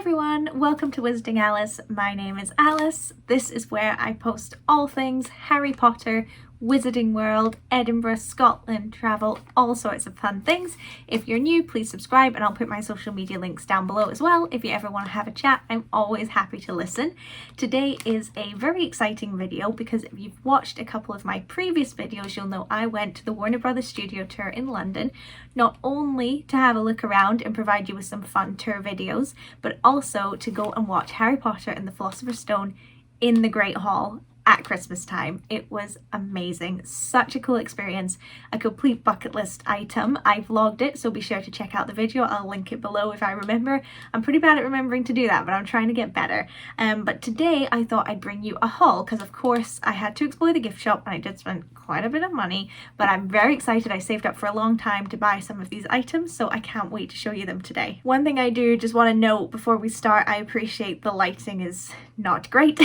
everyone, welcome to Wizarding Alice. My name is Alice. This is where I post all things Harry Potter, Wizarding World, Edinburgh, Scotland, travel, all sorts of fun things. If you're new, please subscribe and I'll put my social media links down below as well. If you ever want to have a chat, I'm always happy to listen. Today is a very exciting video because if you've watched a couple of my previous videos, you'll know I went to the Warner Brothers studio tour in London, not only to have a look around and provide you with some fun tour videos, but also to go and watch Harry Potter and the Philosopher's Stone in the Great Hall at Christmas time. It was amazing. Such a cool experience. A complete bucket list item. I vlogged it, so be sure to check out the video. I'll link it below if I remember. I'm pretty bad at remembering to do that, but I'm trying to get better. But today I thought I'd bring you a haul because of course I had to explore the gift shop and I did spend quite a bit of money, but I'm very excited. I saved up for a long time to buy some of these items, so I can't wait to show you them today. One thing I do just want to note before we start, I appreciate the lighting is not great.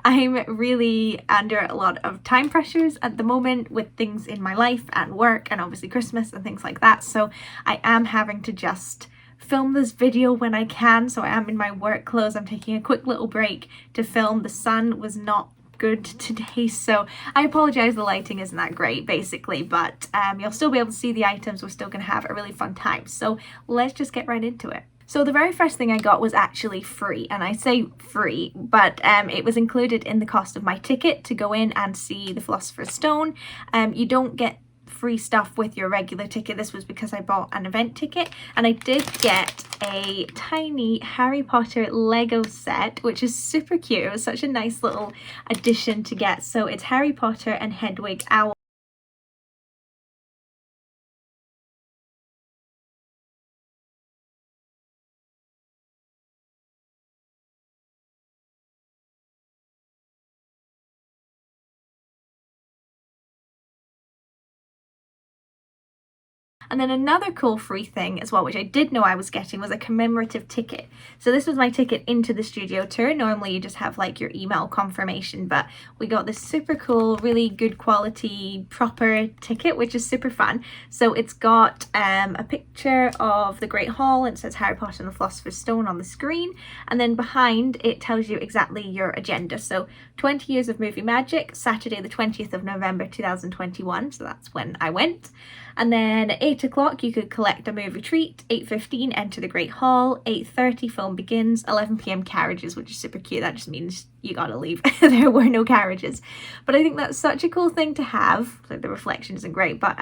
I'm really under a lot of time pressures at the moment with things in my life and work and obviously Christmas and things like that, so I am having to just film this video when I can. So I am in my work clothes. I'm taking a quick little break to film. The sun was not good today, so I apologize the lighting isn't that great basically, but you'll still be able to see the items. We're still going to have a really fun time, so let's just get right into it. So the very first thing I got was actually free, and I say free, but it was included in the cost of my ticket to go in and see the Philosopher's Stone. You don't get free stuff with your regular ticket. This was because I bought an event ticket, and I did get a tiny Harry Potter Lego set, which is super cute. It was such a nice little addition to get. So it's Harry Potter and Hedwig Owl. And then another cool free thing as well, which I did know I was getting, was a commemorative ticket. So this was my ticket into the studio tour. Normally you just have like your email confirmation, but we got this super cool, really good quality, proper ticket, which is super fun. So it's got a picture of the Great Hall, and it says Harry Potter and the Philosopher's Stone on the screen. And then behind it tells you exactly your agenda. So 20 years of movie magic, Saturday the 20th of November 2021. So that's when I went. And then at 8 o'clock you could collect a movie treat, 8:15 enter the Great Hall, 8:30 film begins, 11 PM carriages, which is super cute. That just means you gotta leave. There were no carriages. But I think that's such a cool thing to have. Like the reflection isn't great, but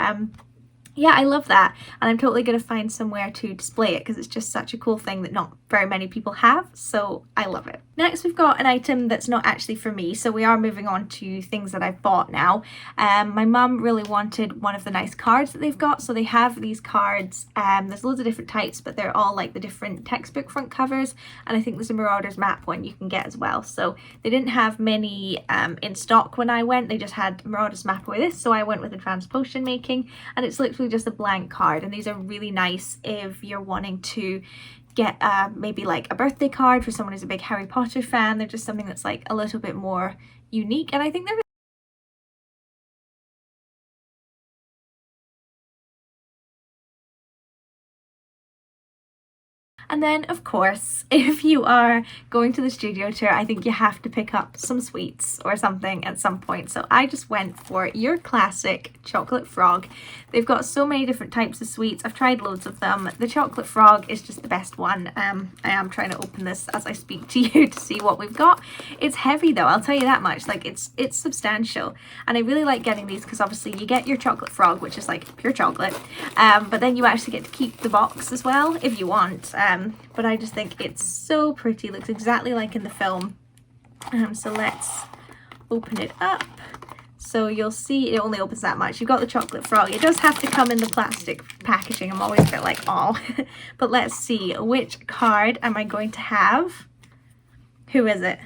yeah, I love that, and I'm totally going to find somewhere to display it because it's just such a cool thing that not very many people have, so I love it. Next we've got an item that's not actually for me, so we are moving on to things that I've bought now. My mum really wanted one of the nice cards that they've got, so they have these cards, there's loads of different types, but they're all like the different textbook front covers, and I think there's a Marauders map one you can get as well. So they didn't have many in stock when I went, they just had Marauders map with this, so I went with Advanced Potion Making, and it's literally just a blank card, and these are really nice if you're wanting to get maybe like a birthday card for someone who's a big Harry Potter fan. They're just something that's like a little bit more unique, and I think they're And then, of course, if you are going to the studio tour, I think you have to pick up some sweets or something at some point. So I just went for your classic chocolate frog. They've got so many different types of sweets. I've tried loads of them. The chocolate frog is just the best one. I am trying to open this as I speak to you to see what we've got. It's heavy though, I'll tell you that much. Like it's substantial. And I really like getting these because obviously you get your chocolate frog, which is like pure chocolate. But then you actually get to keep the box as well if you want. But I just think it's so pretty. Looks exactly like in the film. So let's open it up. So you'll see it only opens that much. You've got the chocolate frog. It does have to come in the plastic packaging. I'm always a bit like, oh. But let's see, which card am I going to have? Who is it?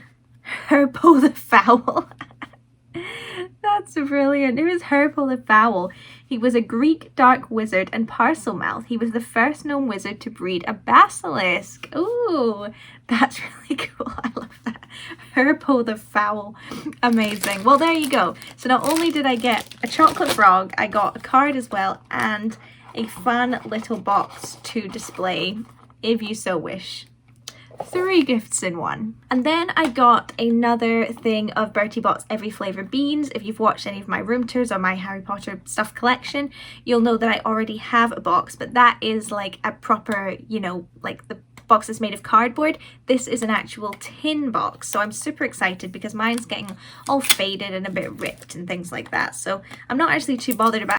Herpo the Fowl. That's brilliant. Who is Herpo the Fowl? He was a Greek dark wizard and parselmouth. He was the first known wizard to breed a basilisk. Ooh, that's really cool. I love that. Herpo the Fowl. Amazing. Well, there you go. So not only did I get a chocolate frog, I got a card as well and a fun little box to display if you so wish. 3 gifts in one. And then I got another thing of Bertie Bott's Every Flavour beans. If you've watched any of my room tours or my Harry Potter stuff collection, you'll know that I already have a box, but that is like a proper, you know, like the box is made of cardboard. This is an actual tin box, so I'm super excited because mine's getting all faded and a bit ripped and things like that, so I'm not actually too bothered about.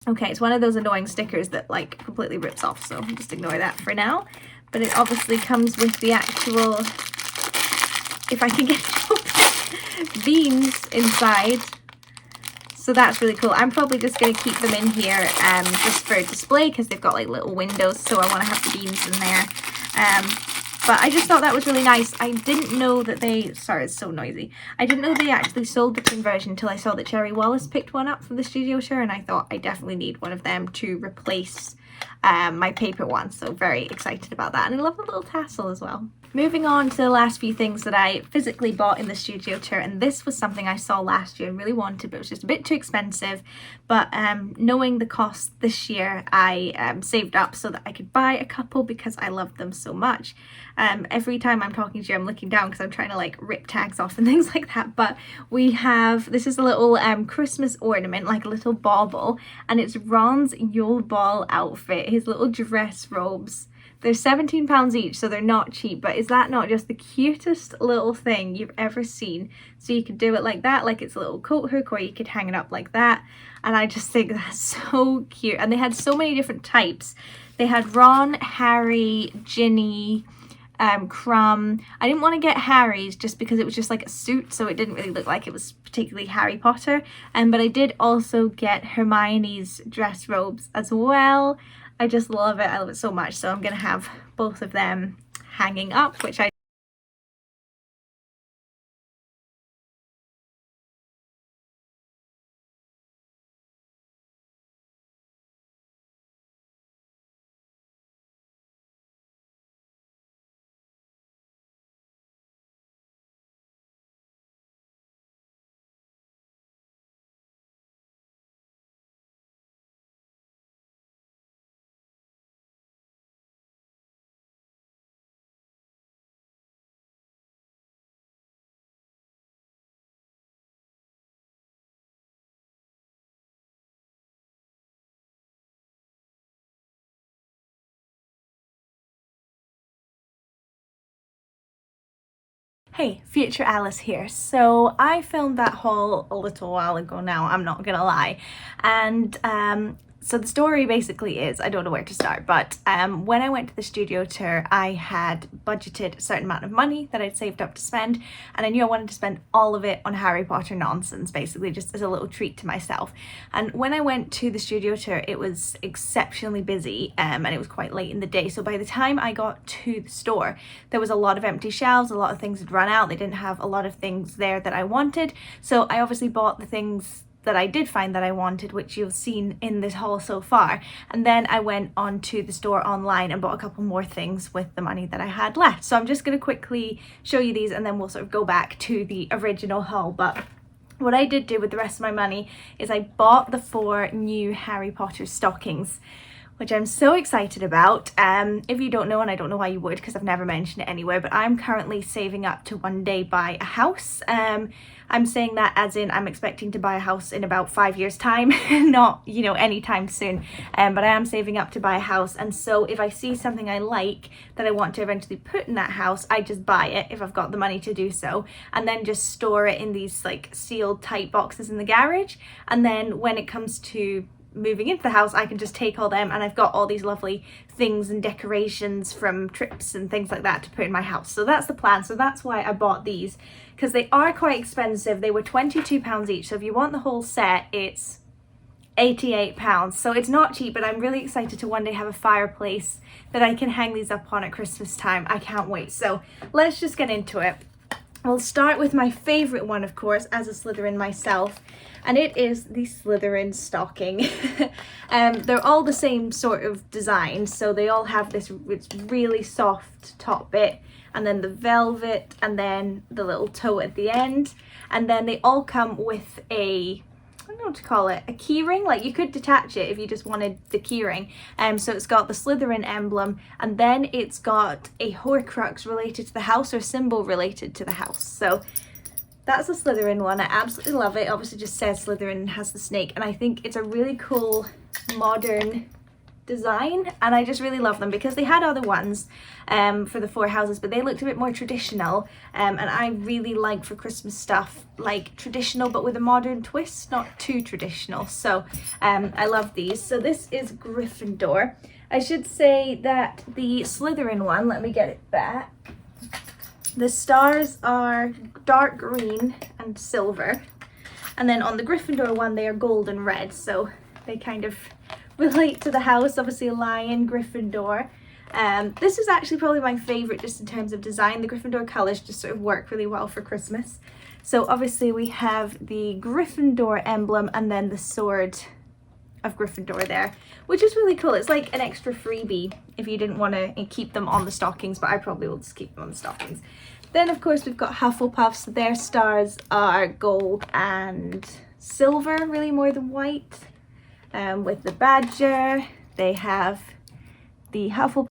Okay, it's one of those annoying stickers that like completely rips off, so just ignore that for now. But it obviously comes with the actual, if I can get it open, beans inside. So that's really cool. I'm probably just going to keep them in here just for display because they've got like little windows, so I want to have the beans in there. But I just thought that was really nice. I didn't know that they, sorry it's so noisy, I didn't know they actually sold the tin version until I saw that Cherry Wallace picked one up from the studio tour, and I thought I definitely need one of them to replace my paper one, so very excited about that. And I love the little tassel as well. Moving on to the last few things that I physically bought in the studio tour, and this was something I saw last year and really wanted, but it was just a bit too expensive. But knowing the cost this year, I saved up so that I could buy a couple because I love them so much. Every time I'm talking to you, I'm looking down because I'm trying to like rip tags off and things like that. But we have, this is a little Christmas ornament, like a little bauble, and it's Ron's Yule Ball outfit, his little dress robes. They're £17 each, so they're not cheap, but is that not just the cutest little thing you've ever seen? So you could do it like that, like it's a little coat hook, or you could hang it up like that. And I just think that's so cute. And they had so many different types. They had Ron, Harry, Ginny, Crumb. I didn't want to get Harry's just because it was just like a suit, so it didn't really look like it was particularly Harry Potter. But I did also get Hermione's dress robes as well. I just love it. I love it so much. So I'm going to have both of them hanging up, which I Hey, future Alice here. So I filmed that haul a little while ago now, I'm not gonna lie. And so the story basically is, I don't know where to start, but when I went to the studio tour, I had budgeted a certain amount of money that I'd saved up to spend, and I knew I wanted to spend all of it on Harry Potter nonsense, basically, just as a little treat to myself. And when I went to the studio tour, it was exceptionally busy, and it was quite late in the day. So by the time I got to the store, there was a lot of empty shelves, a lot of things had run out, they didn't have a lot of things there that I wanted. So I obviously bought the things that I did find that I wanted, which you've seen in this haul so far. And then I went on to the store online and bought a couple more things with the money that I had left. So I'm just going to quickly show you these and then we'll sort of go back to the original haul. But what I did do with the rest of my money is I bought the 4 new Harry Potter stockings, which I'm so excited about. If you don't know, and I don't know why you would because I've never mentioned it anywhere, but I'm currently saving up to one day buy a house. I'm saying that as in I'm expecting to buy a house in about 5 years time, not, you know, anytime soon. But I am saving up to buy a house, and so if I see something I like that I want to eventually put in that house, I just buy it if I've got the money to do so, and then just store it in these like sealed tight boxes in the garage. And then when it comes to moving into the house, I can just take all them, and I've got all these lovely things and decorations from trips and things like that to put in my house. So that's the plan. So that's why I bought these, because they are quite expensive. They were £22 each, so if you want the whole set, it's £88. So it's not cheap, but I'm really excited to one day have a fireplace that I can hang these up on at Christmas time. I can't wait. So let's just get into it. We'll start with my favourite one, of course, as a Slytherin myself, and it is the Slytherin stocking. They're all the same sort of design, so they all have this really soft top bit, and then the velvet, and then the little toe at the end, and then they all come with a, I don't know what to call it, a keyring. Like, you could detach it if you just wanted the keyring. So it's got the Slytherin emblem, and then it's got a Horcrux related to the house, or symbol related to the house. So that's the Slytherin one. I absolutely love it. It obviously just says Slytherin and has the snake, and I think it's a really cool modern design, and I just really love them because they had other ones for the 4 houses, but they looked a bit more traditional, and I really like for Christmas stuff like traditional but with a modern twist, not too traditional. So I love these. So this is Gryffindor. I should say that the Slytherin one, let me get it back, the stars are dark green and silver, and then on the Gryffindor one they are gold and red, so they kind of relate to the house. Obviously a lion, Gryffindor. This is actually probably my favourite just in terms of design. The Gryffindor colours just sort of work really well for Christmas. So obviously we have the Gryffindor emblem and then the sword of Gryffindor there, which is really cool. It's like an extra freebie if you didn't want to keep them on the stockings, but I probably will just keep them on the stockings. Then of course we've got Hufflepuffs. Their stars are gold and silver, really more than white. With the badger, they have the Hufflepuff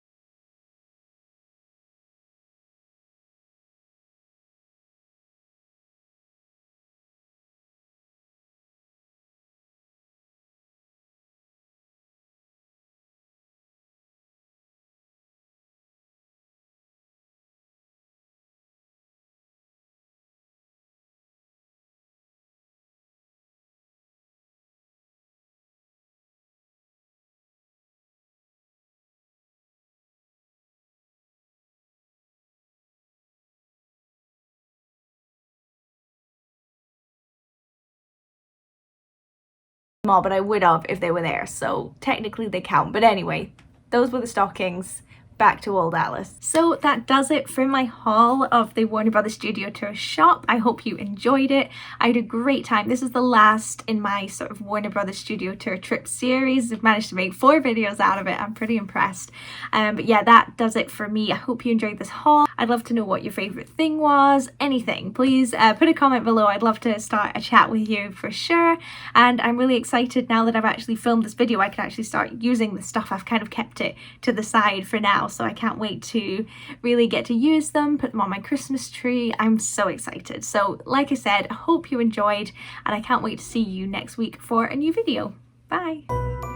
more, but I would have if they were there, so technically they count. But anyway, those were the stockings. Back to old Alice. So that does it for my haul of the Warner Brothers Studio Tour shop. I hope you enjoyed it. I had a great time. This is the last in my sort of Warner Brothers Studio Tour trip series. I've managed to make 4 videos out of it. I'm pretty impressed. But yeah, that does it for me. I hope you enjoyed this haul. I'd love to know what your favorite thing was, anything. Please put a comment below. I'd love to start a chat with you for sure. And I'm really excited now that I've actually filmed this video, I can actually start using the stuff. I've kind of kept it to the side for now, so I can't wait to really get to use them, put them on my Christmas tree. I'm so excited. So like I said, I hope you enjoyed, and I can't wait to see you next week for a new video. Bye.